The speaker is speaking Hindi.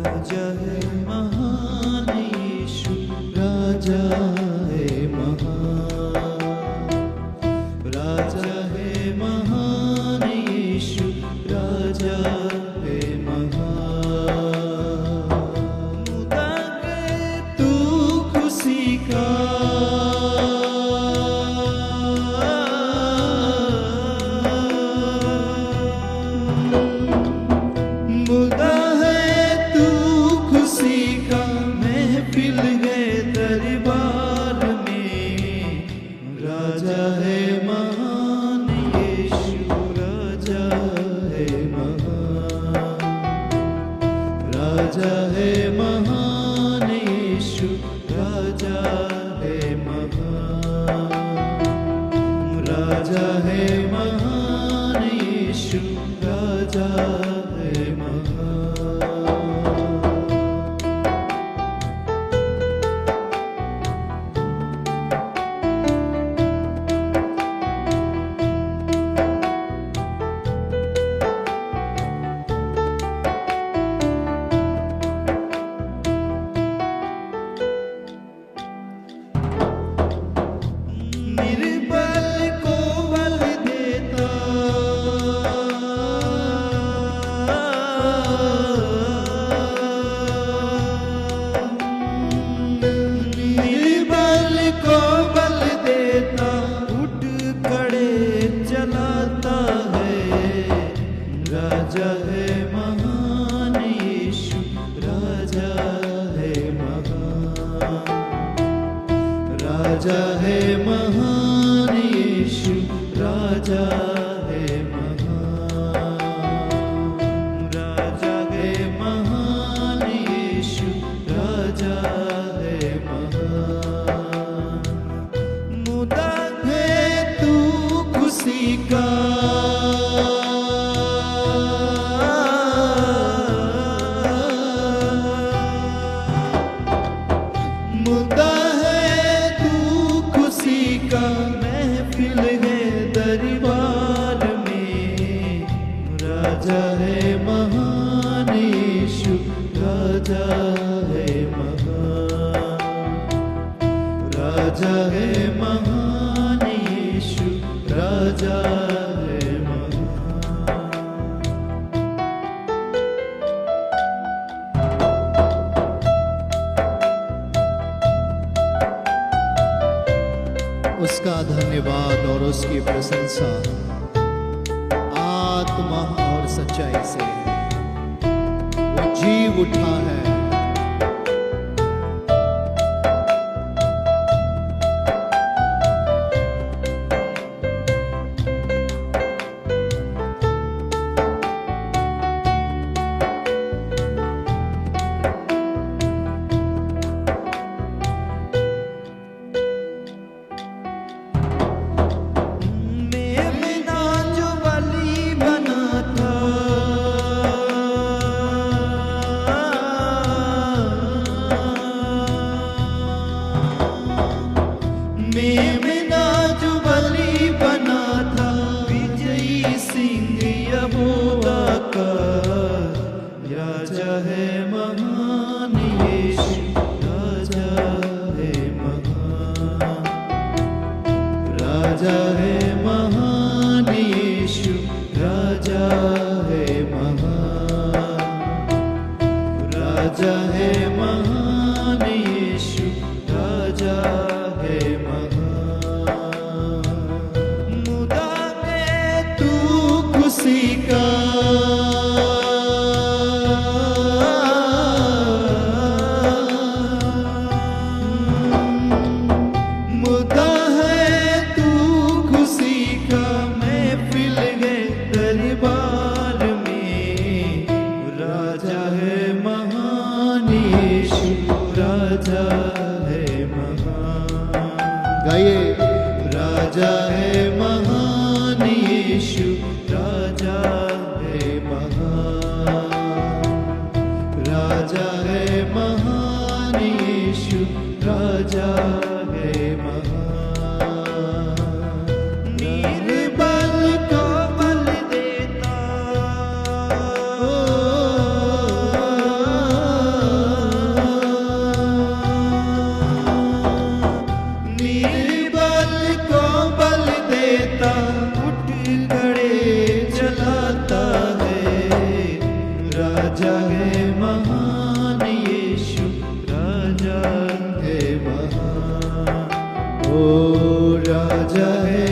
राजा है महान यीशु, राजा है महान, राजा है महान यीशु, राजा है महान। मुदा के तू खुशी का मुदा है तू खुशी का, महफिल है दरबार में। राजा है महान यीशु, राजा है महान, राजा है महान यीशु, राजा है महान, राजा है महान यीशु, राजा है महान। निर्बल को बल देता, निर्बल को बल देता, उठ खड़े चलाता है। राजा है महान यीशु, राजा है महान, राजा है महान यीशु, राजा है महान, राजा है महान यीशु, राजा है महान। मुदा है तू खुशी का, मुदा है तू खुशी का, महफिल है दरबार में। राजा है महान यीशु, राजा है महान, राजा है महान यीशु, राजा है महान। उसका धन्यवाद और उसकी प्रशंसा आत्मा और सच्चाई से वो जीव उठा है। मेमना जो बलि बना था, मेमना जो बलि बना था, विजयी सिंह यहूदा का। राजा है महान यीशु, राजा है महान, राजा है महान यीशु, राजा है महान, राजा है महान यीशु, राजा है महान। मुदा में तू खुशी का, मुदा है तू खुशी का, महफिल है दरबार में। राजा है महान यीशु, राजा है महान। गाइए, राजा है महान यीशु, राजा है महान, राजा है महान यीशु, राजा है महान। निर्बल को बल देता, राजा है